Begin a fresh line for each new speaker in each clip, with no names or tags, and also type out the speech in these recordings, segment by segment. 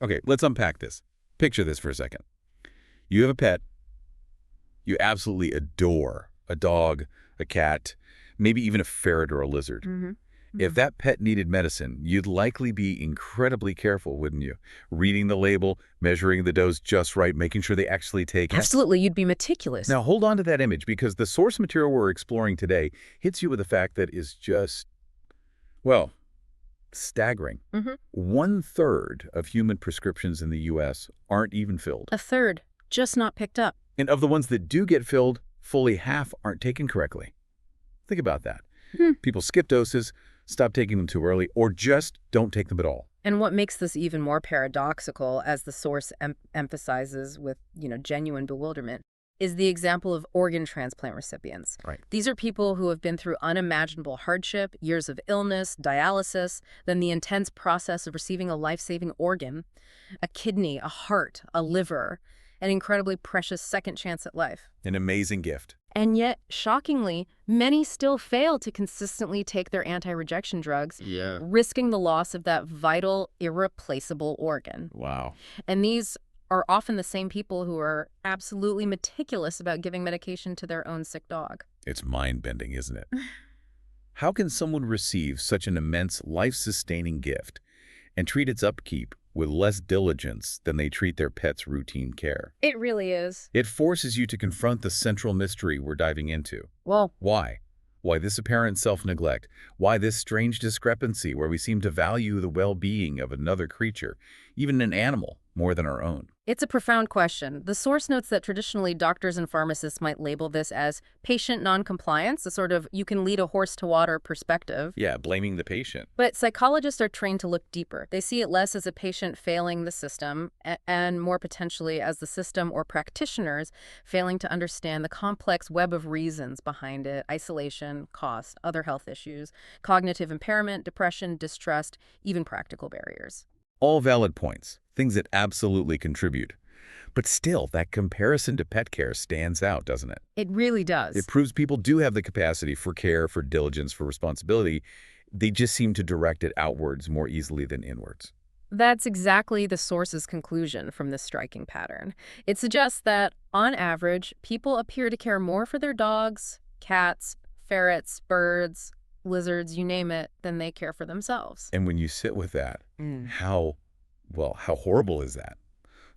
Okay, let's unpack this. Picture this for a second. You have a pet. You absolutely adore a dog, a cat, maybe even a ferret or a lizard.
Mm-hmm.
If that pet needed medicine, you'd likely be incredibly careful, wouldn't you? Reading the label, measuring the dose just right, making sure they actually take it.
Absolutely, you'd be meticulous.
Now, hold on to that image, because the source material we're exploring today hits you with a fact that is just, well, staggering.
Mm-hmm.
1/3 of human prescriptions in the U.S. aren't even filled.
A third, just not picked up.
And of the ones that do get filled, fully half aren't taken correctly. Think about that. People skip doses, stop taking them too early, or just don't take them at all.
And what makes this even more paradoxical, as the source emphasizes with, genuine bewilderment, is the example of organ transplant recipients.
Right.
These are people who have been through unimaginable hardship, years of illness, dialysis, then the intense process of receiving a life-saving organ, a kidney, a heart, a liver, an incredibly precious second chance at life.
An amazing gift.
And yet, shockingly, many still fail to consistently take their anti-rejection drugs, risking the loss of that vital, irreplaceable organ.
Wow.
And these are often the same people who are absolutely meticulous about giving medication to their own sick dog.
It's mind-bending, isn't it? How can someone receive such an immense, life-sustaining gift and treat its upkeep with less diligence than they treat their pet's routine care?
It really is.
It forces you to confront the central mystery we're diving into.
Well,
Why? Why this apparent self-neglect? Why this strange discrepancy where we seem to value the well-being of another creature, even an animal, more than our own?
it's a profound question. The source notes that traditionally doctors and pharmacists might label this as patient noncompliance, a sort of you can lead a horse to water perspective.
Yeah, blaming the patient.
But psychologists are trained to look deeper. They see it less as a patient failing the system and more potentially as the system or practitioners failing to understand the complex web of reasons behind it: isolation, cost, other health issues, cognitive impairment, depression, distrust, even practical barriers.
All valid points, things that absolutely contribute. But still, that comparison to pet care stands out, doesn't it?
It really does.
It proves people do have the capacity for care, for diligence, for responsibility. They just seem to direct it outwards more easily than inwards.
That's exactly the source's conclusion from this striking pattern. It suggests that, on average, people appear to care more for their dogs, cats, ferrets, birds, lizards, you name it, than they care for themselves.
And when you sit with that, how horrible is that?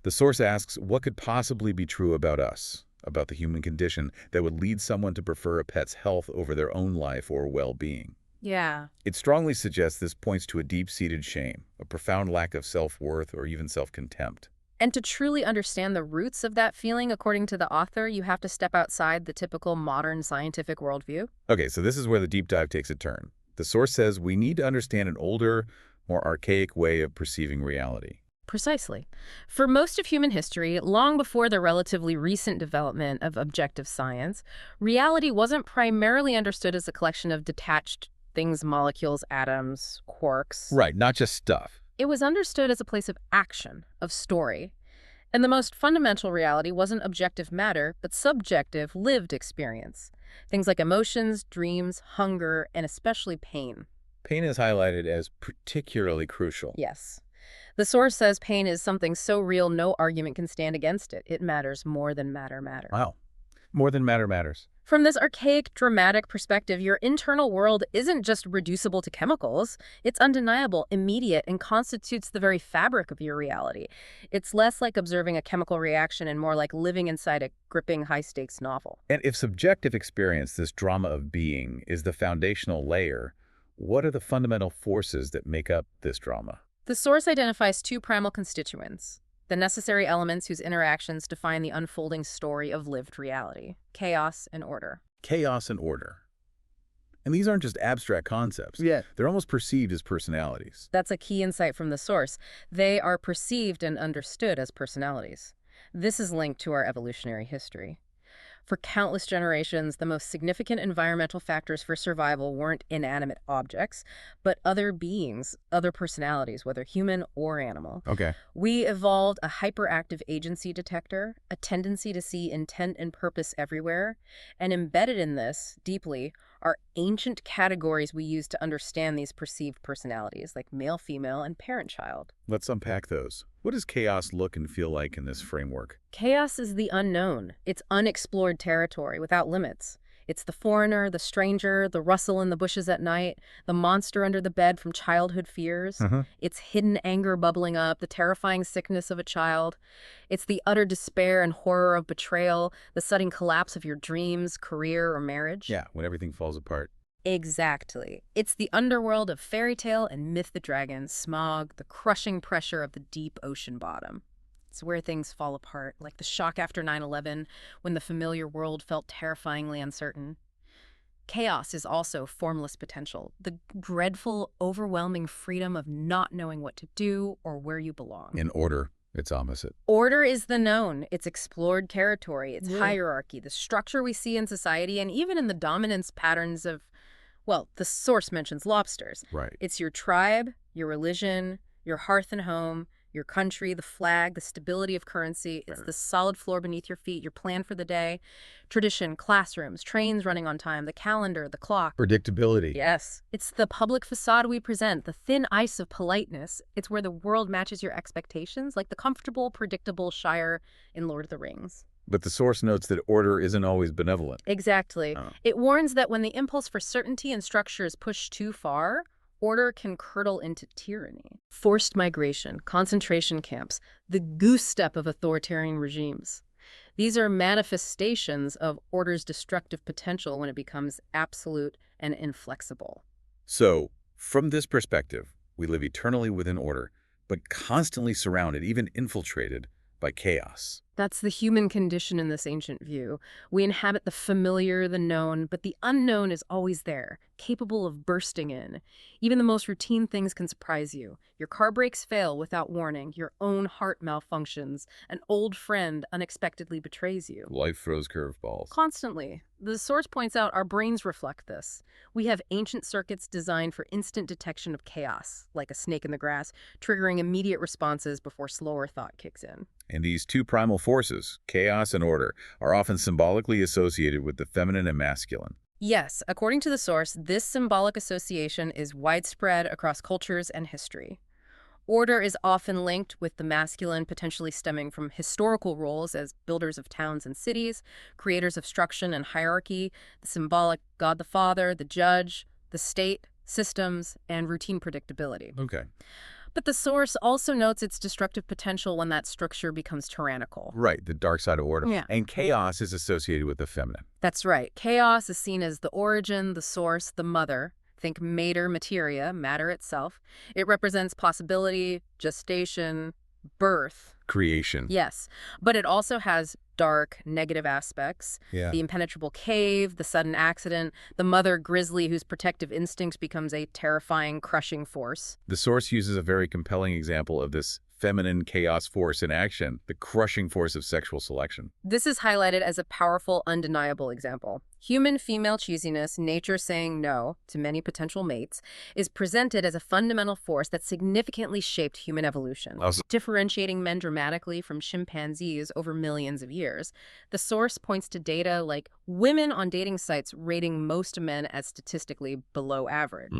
The source asks, what could possibly be true about us, about the human condition, that would lead someone to prefer a pet's health over their own life or well-being?
Yeah.
It strongly suggests this points to a deep-seated shame, a profound lack of self-worth or even self-contempt.
And to truly understand the roots of that feeling, according to the author, you have to step outside the typical modern scientific worldview.
Okay, so this is where the deep dive takes a turn. The source says we need to understand an older, more archaic way of perceiving reality.
Precisely. For most of human history, long before the relatively recent development of objective science, reality wasn't primarily understood as a collection of detached things, molecules, atoms, quarks.
Right, not just stuff.
It was understood as a place of action, of story. And the most fundamental reality wasn't objective matter, but subjective, lived experience. Things like emotions, dreams, hunger, and especially pain.
Pain is highlighted as particularly crucial.
Yes. The source says pain is something so real no argument can stand against it. It matters more than matter matters.
Wow. More than matter matters.
From this archaic, dramatic perspective, your internal world isn't just reducible to chemicals. It's undeniable, immediate, and constitutes the very fabric of your reality. It's less like observing a chemical reaction and more like living inside a gripping, high-stakes novel.
And if subjective experience, this drama of being, is the foundational layer, what are the fundamental forces that make up this drama?
The source identifies two primal constituents, the necessary elements whose interactions define the unfolding story of lived reality: chaos and order.
Chaos and order. And these aren't just abstract concepts.
Yeah.
They're almost perceived as personalities.
That's a key insight from the source. They are perceived and understood as personalities. This is linked to our evolutionary history. For countless generations, the most significant environmental factors for survival weren't inanimate objects, but other beings, other personalities, whether human or animal.
Okay.
We evolved a hyperactive agency detector, a tendency to see intent and purpose everywhere, and embedded in this, deeply, are ancient categories we use to understand these perceived personalities, like male, female, and parent-child.
Let's unpack those. What does chaos look and feel like in this framework?
Chaos is the unknown. It's unexplored territory without limits. It's the foreigner, the stranger, the rustle in the bushes at night, the monster under the bed from childhood fears.
Uh-huh.
It's hidden anger bubbling up, the terrifying sickness of a child. It's the utter despair and horror of betrayal, the sudden collapse of your dreams, career, or marriage.
Yeah, when everything falls apart.
Exactly. It's the underworld of fairy tale and myth the dragon, smog, the crushing pressure of the deep ocean bottom. It's where things fall apart, like the shock after 9/11, when the familiar world felt terrifyingly uncertain. Chaos is also formless potential, the dreadful, overwhelming freedom of not knowing what to do or where you belong.
In order, it's opposite.
Order is the known, it's explored territory, it's
Yeah.
hierarchy, the structure we see in society, and even in the dominance patterns of, well, the source mentions lobsters.
Right.
It's your tribe, your religion, your hearth and home, your country, the flag, the stability of currency. It's the solid floor beneath your feet, your plan for the day, tradition, classrooms, trains running on time, the calendar, the clock.
Predictability.
Yes. It's the public facade we present, the thin ice of politeness. It's where the world matches your expectations, like the comfortable, predictable Shire in Lord of the Rings.
But the source notes that order isn't always benevolent.
Exactly.
Oh.
It warns that when the impulse for certainty and structure is pushed too far, order can curdle into tyranny. Forced migration, concentration camps, the goose step of authoritarian regimes. These are manifestations of order's destructive potential when it becomes absolute and inflexible.
So, from this perspective, we live eternally within order, but constantly surrounded, even infiltrated, by chaos.
That's the human condition in this ancient view. We inhabit the familiar, the known, but the unknown is always there, capable of bursting in. Even the most routine things can surprise you. Your car brakes fail without warning. Your own heart malfunctions. An old friend unexpectedly betrays you.
Life throws curveballs.
Constantly. The source points out our brains reflect this. We have ancient circuits designed for instant detection of chaos, like a snake in the grass, triggering immediate responses before slower thought kicks in.
And these two primal forces, chaos and order, are often symbolically associated with the feminine and masculine.
Yes, according to the source, this symbolic association is widespread across cultures and history. Order is often linked with the masculine, potentially stemming from historical roles as builders of towns and cities, creators of structure and hierarchy, the symbolic God the Father, the judge, the state, systems, and routine predictability.
Okay.
But the source also notes its destructive potential when that structure becomes tyrannical.
Right, the dark side of order.
Yeah.
And chaos is associated with the feminine.
That's right. Chaos is seen as the origin, the source, the mother. Think mater materia, matter itself. It represents possibility, gestation, birth.
Creation.
Yes, but it also has dark, negative aspects.
Yeah.
The impenetrable cave, the sudden accident, the mother grizzly whose protective instinct becomes a terrifying, crushing force.
The source uses a very compelling example of this feminine chaos force in action, the crushing force of sexual selection.
This is highlighted as a powerful, undeniable example. Human female cheesiness, nature saying no to many potential mates, is presented as a fundamental force that significantly shaped human evolution, differentiating men dramatically from chimpanzees over millions of years. The source points to data like women on dating sites rating most men as statistically below average,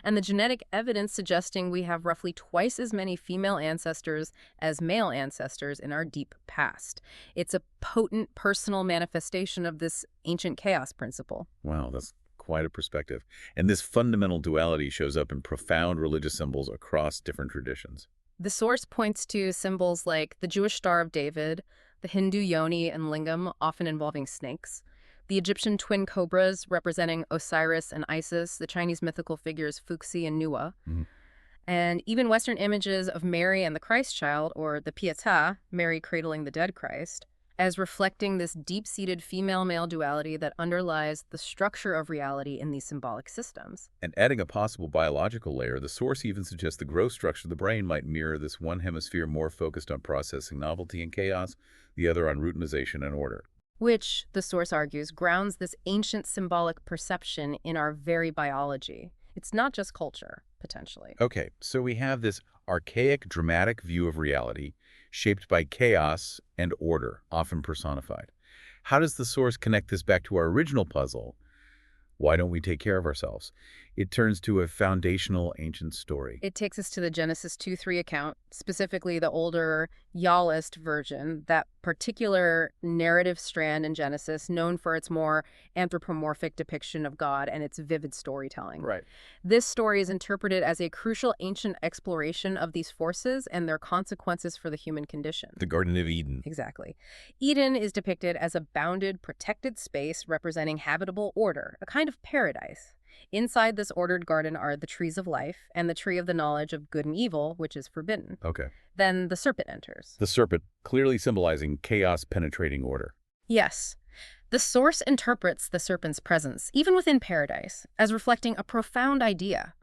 and the genetic evidence suggesting we have roughly twice as many female ancestors as male ancestors in our deep past. It's a potent personal manifestation of this ancient chaos principle.
Wow, that's quite a perspective. And this fundamental duality shows up in profound religious symbols across different traditions.
The source points to symbols like the Jewish Star of David, the Hindu yoni and lingam, often involving snakes, the Egyptian twin cobras representing Osiris and Isis, the Chinese mythical figures Fuxi and Nuwa, and even Western images of Mary and the Christ child, or the Pietà, Mary cradling the dead Christ, as reflecting this deep-seated female-male duality that underlies the structure of reality in these symbolic systems.
And adding a possible biological layer, the source even suggests the growth structure of the brain might mirror this one hemisphere more focused on processing novelty and chaos, the other on routinization and order.
Which, the source argues, grounds this ancient symbolic perception in our very biology. It's not just culture, potentially.
Okay, so we have this archaic, dramatic view of reality shaped by chaos and order, often personified. How does the source connect this back to our original puzzle? Why don't we take care of ourselves? It turns to a foundational ancient story.
It takes us to the Genesis 2:3 account, specifically the older Yahwist version, that particular narrative strand in Genesis known for its more anthropomorphic depiction of God and its vivid storytelling.
Right.
This story is interpreted as a crucial ancient exploration of these forces and their consequences for the human condition.
The Garden of Eden.
Exactly. Eden is depicted as a bounded, protected space representing habitable order, a kind of paradise. Inside this ordered garden are the trees of life and the tree of the knowledge of good and evil, which is forbidden.
Okay.
Then the serpent enters.
The serpent, clearly symbolizing chaos-penetrating order.
Yes. The source interprets the serpent's presence, even within paradise, as reflecting a profound idea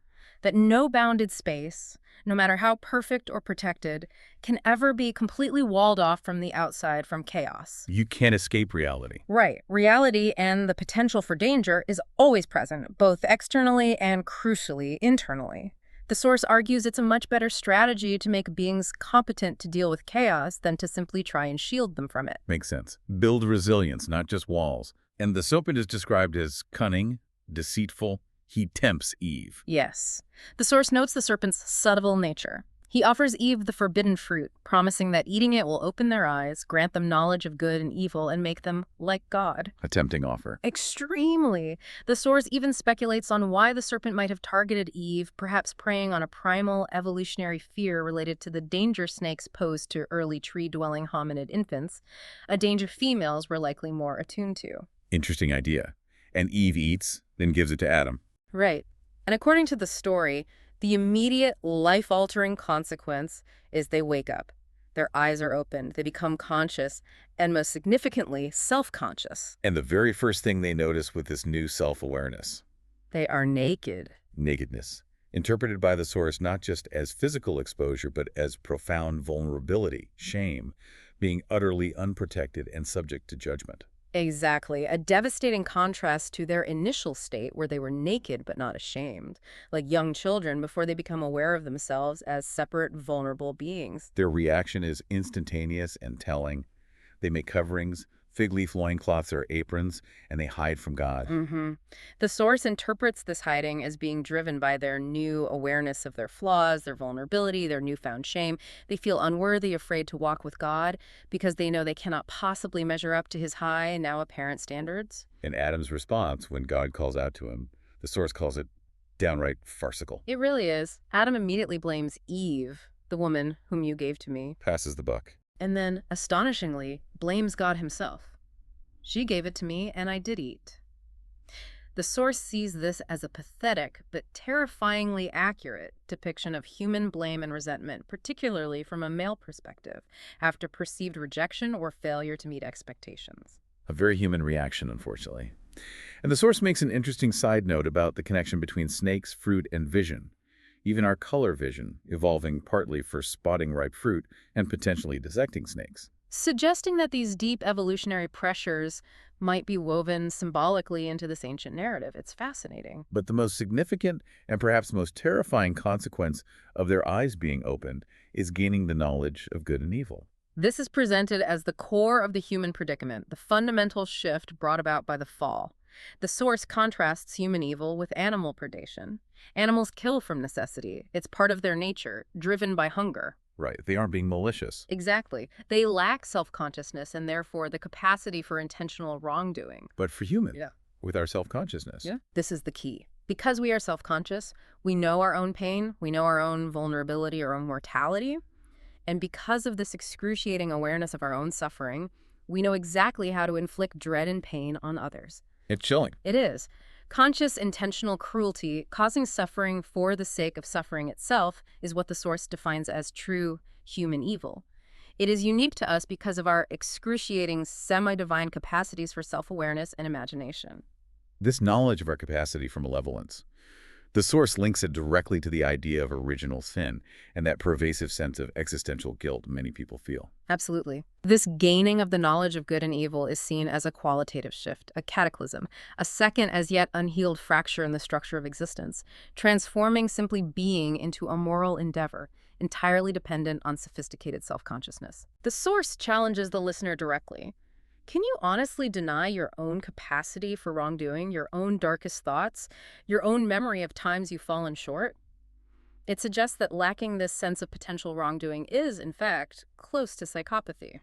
that no bounded space, no matter how perfect or protected, can ever be completely walled off from the outside from chaos.
You can't escape reality.
Right. Reality and the potential for danger is always present, both externally and, crucially, internally. The source argues it's a much better strategy to make beings competent to deal with chaos than to simply try and shield them from it.
Makes sense. Build resilience, not just walls. And the serpent is described as cunning, deceitful. He tempts Eve.
Yes. The source notes the serpent's subtle nature. He offers Eve the forbidden fruit, promising that eating it will open their eyes, grant them knowledge of good and evil, and make them like God.
A tempting offer.
Extremely. The source even speculates on why the serpent might have targeted Eve, perhaps preying on a primal evolutionary fear related to the danger snakes posed to early tree-dwelling hominid infants, a danger females were likely more attuned to.
Interesting idea. And Eve eats, then gives it to Adam.
Right. And according to the story, the immediate life-altering consequence is they wake up. Their eyes are opened, they become conscious, and most significantly, self-conscious.
And the very first thing they notice with this new self-awareness.
They are naked.
Nakedness. Interpreted by the source not just as physical exposure, but as profound vulnerability, shame, being utterly unprotected and subject to judgment.
Exactly. A devastating contrast to their initial state where they were naked but not ashamed, like young children before they become aware of themselves as separate, vulnerable beings.
Their reaction is instantaneous and telling. They make coverings, fig leaf loincloths or aprons, and they hide from God.
The source interprets this hiding as being driven by their new awareness of their flaws, their vulnerability, their newfound shame. They feel unworthy, afraid to walk with God because they know they cannot possibly measure up to his high and now apparent standards.
And Adam's response when God calls out to him, the source calls it downright farcical.
It really is. Adam immediately blames Eve, the woman whom you gave to me,
Passes the buck.
and then, astonishingly, blames God himself. She gave it to me, and I did eat. The source sees this as a pathetic but terrifyingly accurate depiction of human blame and resentment, particularly from a male perspective, after perceived rejection or failure to meet expectations.
A very human reaction, unfortunately. And the source makes an interesting side note about the connection between snakes, fruit, and vision. Even our color vision, evolving partly for spotting ripe fruit and potentially dissecting snakes.
Suggesting that these deep evolutionary pressures might be woven symbolically into this ancient narrative. It's fascinating.
But the most significant and perhaps most terrifying consequence of their eyes being opened is gaining the knowledge of good and evil.
This is presented as the core of the human predicament, the fundamental shift brought about by the fall. The source contrasts human evil with animal predation. Animals kill from necessity. It's part of their nature, driven by hunger.
Right, they aren't being malicious.
Exactly. They lack self-consciousness and therefore the capacity for intentional wrongdoing.
But for humans, with our self-consciousness.
This is the key. Because we are self-conscious, we know our own pain, we know our own vulnerability, our own mortality. And because of this excruciating awareness of our own suffering, we know exactly how to inflict dread and pain on others.
It's chilling.
It is. Conscious, intentional cruelty, causing suffering for the sake of suffering itself, is what the source defines as true human evil. It is unique to us because of our excruciating, semi-divine capacities for self-awareness and imagination.
This knowledge of our capacity for malevolence. The source links it directly to the idea of original sin and that pervasive sense of existential guilt many people feel.
Absolutely. This gaining of the knowledge of good and evil is seen as a qualitative shift, a cataclysm, a second as yet unhealed fracture in the structure of existence, transforming simply being into a moral endeavor, entirely dependent on sophisticated self-consciousness. The source challenges the listener directly. Can you honestly deny your own capacity for wrongdoing, your own darkest thoughts, your own memory of times you've fallen short? It suggests that lacking this sense of potential wrongdoing is, in fact, close to psychopathy.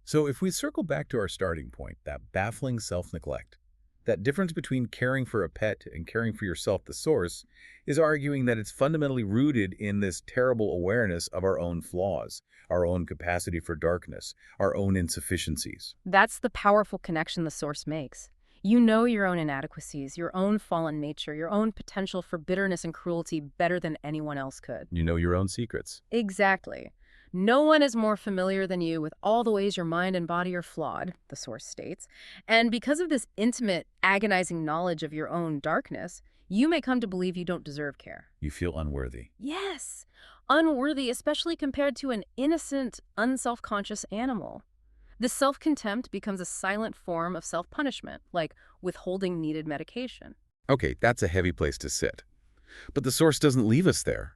So if we circle back to our starting point, that baffling self-neglect, that difference between caring for a pet and caring for yourself, the source, is arguing that it's fundamentally rooted in this terrible awareness of our own flaws, our own capacity for darkness, our own insufficiencies.
That's the powerful connection the source makes. You know your own inadequacies, your own fallen nature, your own potential for bitterness and cruelty better than anyone else could.
You know your own secrets.
Exactly. No one is more familiar than you with all the ways your mind and body are flawed, the source states. And because of this intimate, agonizing knowledge of your own darkness, you may come to believe you don't deserve care.
You feel unworthy.
Yes, unworthy, especially compared to an innocent, unself-conscious animal. This self-contempt becomes a silent form of self-punishment, like withholding needed medication.
Okay, that's a heavy place to sit. But the source doesn't leave us there.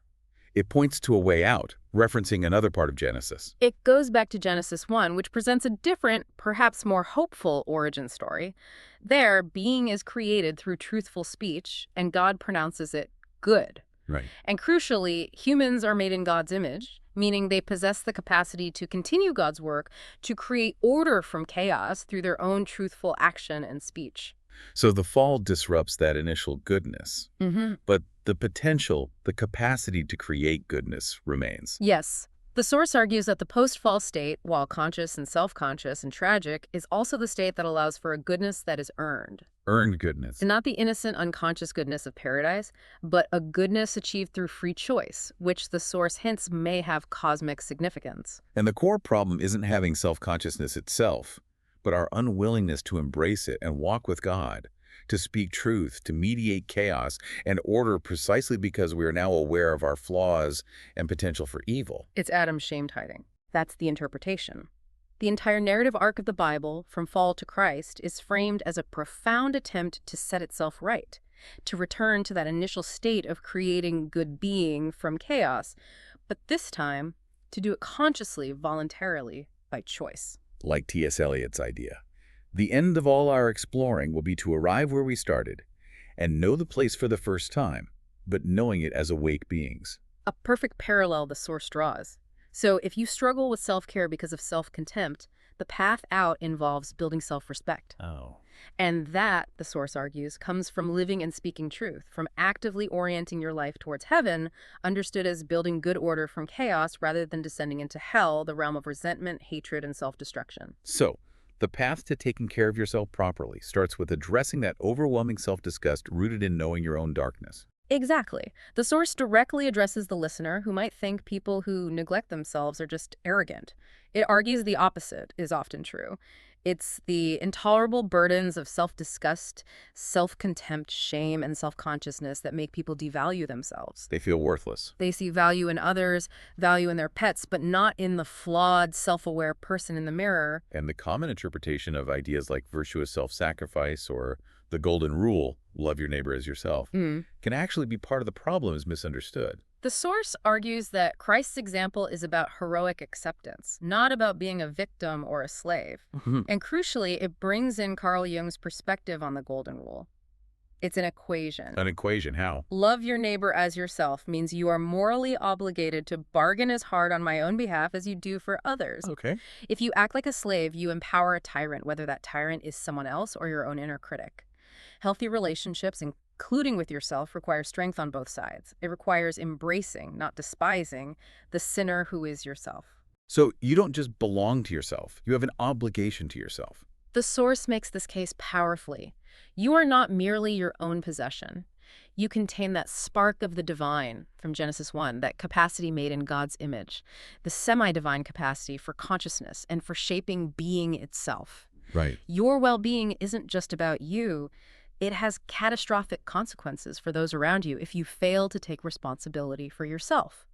It points to a way out, referencing another part of Genesis.
It goes back to Genesis 1, which presents a different, perhaps more hopeful origin story. There, being is created through truthful speech, and God pronounces it good.
Right.
And crucially, humans are made in God's image, meaning they possess the capacity to continue God's work to create order from chaos through their own truthful action and speech.
So the fall disrupts that initial goodness.
Mm-hmm.
But the potential, the capacity to create goodness remains.
Yes. The source argues that the post-fall state, while conscious and self-conscious and tragic, is also the state that allows for a goodness that is earned.
Earned goodness.
Not the innocent, unconscious goodness of paradise, but a goodness achieved through free choice, which the source hints may have cosmic significance.
And the core problem isn't having self-consciousness itself, but our unwillingness to embrace it and walk with God, to speak truth, to mediate chaos and order precisely because we are now aware of our flaws and potential for evil.
It's Adam's shame-tithing. That's the interpretation. The entire narrative arc of the Bible, from fall to Christ, is framed as a profound attempt to set itself right, to return to that initial state of creating good being from chaos, but this time, to do it consciously, voluntarily, by choice.
Like T.S. Eliot's idea. The end of all our exploring will be to arrive where we started and know the place for the first time, but knowing it as awake beings.
A perfect parallel the source draws. So if you struggle with self-care because of self-contempt, the path out involves building self-respect.
Oh.
And that, the source argues, comes from living and speaking truth, from actively orienting your life towards heaven, understood as building good order from chaos rather than descending into hell, the realm of resentment, hatred, and self-destruction.
So, the path to taking care of yourself properly starts with addressing that overwhelming self-disgust rooted in knowing your own darkness.
Exactly. The source directly addresses the listener who might think people who neglect themselves are just arrogant. It argues the opposite is often true. It's the intolerable burdens of self-disgust, self-contempt, shame, and self-consciousness that make people devalue themselves.
They feel worthless.
They see value in others, value in their pets, but not in the flawed, self-aware person in the mirror.
And the common interpretation of ideas like virtuous self-sacrifice or the golden rule, love your neighbor as yourself, can actually be part of the problem is misunderstood.
The source argues that Christ's example is about heroic acceptance, not about being a victim or a slave. And crucially, it brings in Carl Jung's perspective on the golden rule. It's an equation.
An equation, how?
Love your neighbor as yourself means you are morally obligated to bargain as hard on my own behalf as you do for others.
Okay.
If you act like a slave, you empower a tyrant, whether that tyrant is someone else or your own inner critic. Healthy relationships, including with yourself, require strength on both sides. It requires embracing, not despising, the sinner who is yourself.
So you don't just belong to yourself. You have an obligation to yourself.
The source makes this case powerfully. You are not merely your own possession. You contain that spark of the divine from Genesis 1, that capacity made in God's image, the semi-divine capacity for consciousness and for shaping being itself.
Right.
Your well-being isn't just about you. It has catastrophic consequences for those around you if you fail to take responsibility for yourself.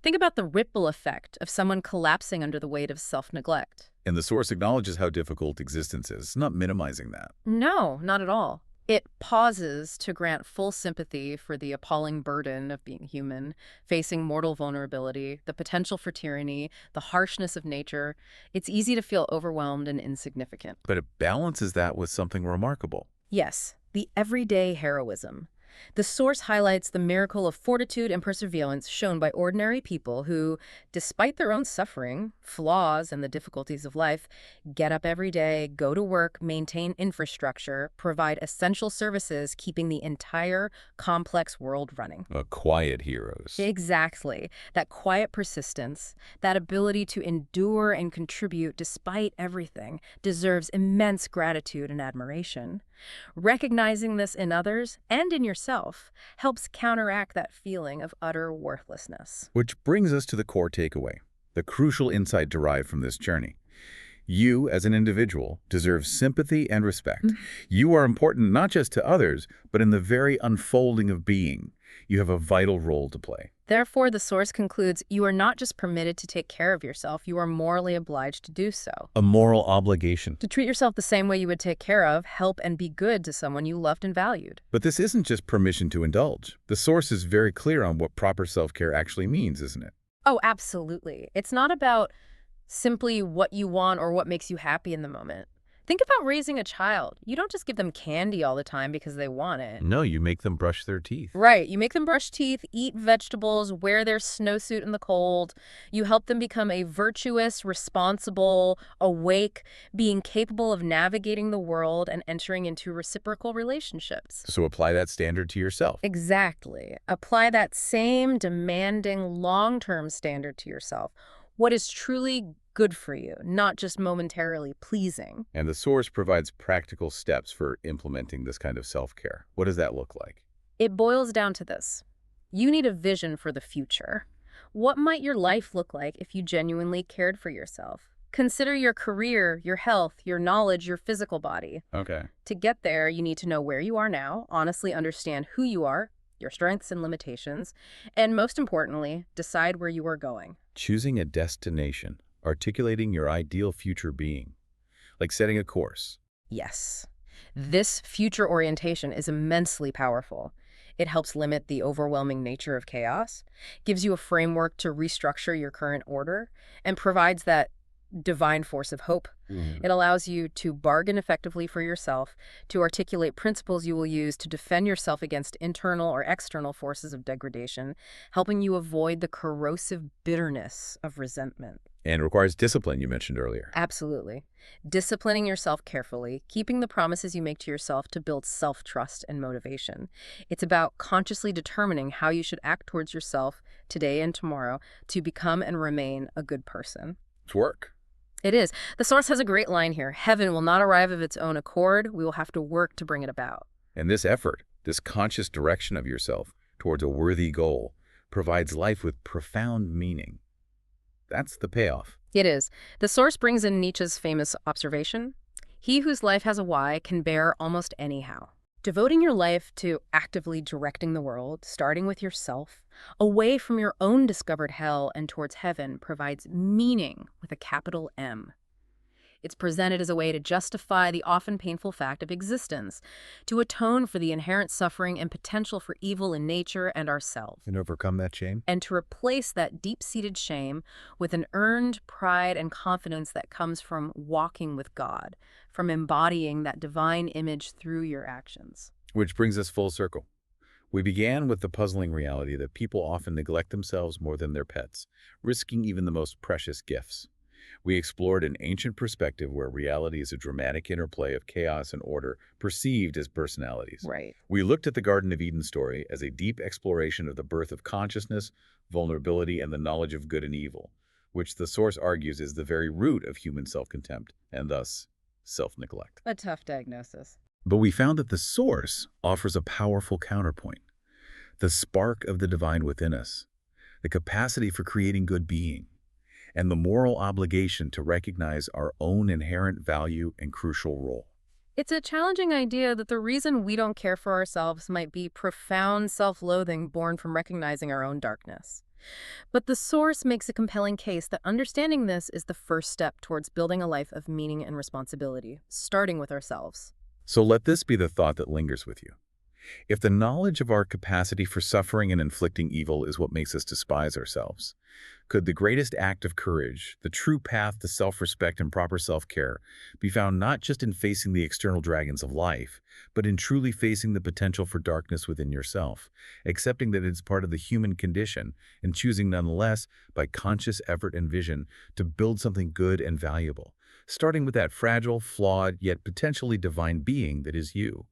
Think about the ripple effect of someone collapsing under the weight of self-neglect.
And the source acknowledges how difficult existence is, not minimizing that.
No, not at all. It pauses to grant full sympathy for the appalling burden of being human, facing mortal vulnerability, the potential for tyranny, the harshness of nature. It's easy to feel overwhelmed and insignificant.
But it balances that with something remarkable.
Yes, the everyday heroism. The source highlights the miracle of fortitude and perseverance shown by ordinary people who, despite their own suffering, flaws, and the difficulties of life, get up every day, go to work, maintain infrastructure, provide essential services, keeping the entire complex world running.
Quiet heroes.
Exactly. That quiet persistence, that ability to endure and contribute despite everything, deserves immense gratitude and admiration. Recognizing this in others and in yourself helps counteract that feeling of utter worthlessness.
Which brings us to the core takeaway, the crucial insight derived from this journey. You, as an individual, deserve sympathy and respect. You are important not just to others, but in the very unfolding of being. You have a vital role to play.
Therefore, the source concludes, you are not just permitted to take care of yourself, you are morally obliged to do so.
A moral obligation.
To treat yourself the same way you would take care of, help, and be good to someone you loved and valued.
But this isn't just permission to indulge. The source is very clear on what proper self-care actually means, isn't it?
Oh, absolutely. It's not about simply what you want or what makes you happy in the moment. Think about raising a child. You don't just give them candy all the time because they want it.
No, you make them brush their teeth.
Right. You make them brush teeth, eat vegetables, wear their snowsuit in the cold. You help them become a virtuous, responsible, awake, being capable of navigating the world and entering into reciprocal relationships.
So apply that standard to yourself.
Exactly. Apply that same demanding long-term standard to yourself. What is truly good for you, not just momentarily pleasing.
And the source provides practical steps for implementing this kind of self-care. What does that look like?
It boils down to this. You need a vision for the future. What might your life look like if you genuinely cared for yourself? Consider your career, your health, your knowledge, your physical body.
Okay.
To get there, you need to know where you are now, honestly understand who you are, your strengths and limitations, and most importantly, decide where you are going.
Choosing a destination, articulating your ideal future being, like setting a course.
Yes. This future orientation is immensely powerful. It helps limit the overwhelming nature of chaos, gives you a framework to restructure your current order, and provides that divine force of hope. It allows you to bargain effectively for yourself, to articulate principles you will use to defend yourself against internal or external forces of degradation, helping you avoid the corrosive bitterness of resentment.
And requires discipline, you mentioned earlier.
Absolutely. Disciplining yourself carefully, keeping the promises you make to yourself to build self-trust and motivation. It's about consciously determining how you should act towards yourself today and tomorrow to become and remain a good person.
It's work.
It is. The source has a great line here. Heaven will not arrive of its own accord. We will have to work to bring it about.
And this effort, this conscious direction of yourself towards a worthy goal, provides life with profound meaning. That's the payoff.
It is. The source brings in Nietzsche's famous observation, he whose life has a why can bear almost anyhow. Devoting your life to actively directing the world, starting with yourself, away from your own discovered hell and towards heaven, provides meaning with a capital M. It's presented as a way to justify the often painful fact of existence, to atone for the inherent suffering and potential for evil in nature and ourselves,
And overcome that shame?
and to replace that deep-seated shame with an earned pride and confidence that comes from walking with God, from embodying that divine image through your actions.
Which brings us full circle. We began with the puzzling reality that people often neglect themselves more than their pets, risking even the most precious gifts. We explored an ancient perspective where reality is a dramatic interplay of chaos and order perceived as personalities.
Right.
We looked at the Garden of Eden story as a deep exploration of the birth of consciousness, vulnerability, and the knowledge of good and evil, which the source argues is the very root of human self-contempt and thus self-neglect.
A tough diagnosis.
But we found that the source offers a powerful counterpoint. The spark of the divine within us, the capacity for creating good being, and the moral obligation to recognize our own inherent value and crucial role.
It's a challenging idea that the reason we don't care for ourselves might be profound self-loathing born from recognizing our own darkness. But the source makes a compelling case that understanding this is the first step towards building a life of meaning and responsibility, starting with ourselves.
So let this be the thought that lingers with you. If the knowledge of our capacity for suffering and inflicting evil is what makes us despise ourselves, could the greatest act of courage, the true path to self-respect and proper self-care, be found not just in facing the external dragons of life, but in truly facing the potential for darkness within yourself, accepting that it's part of the human condition, and choosing nonetheless, by conscious effort and vision, to build something good and valuable, starting with that fragile, flawed, yet potentially divine being that is you?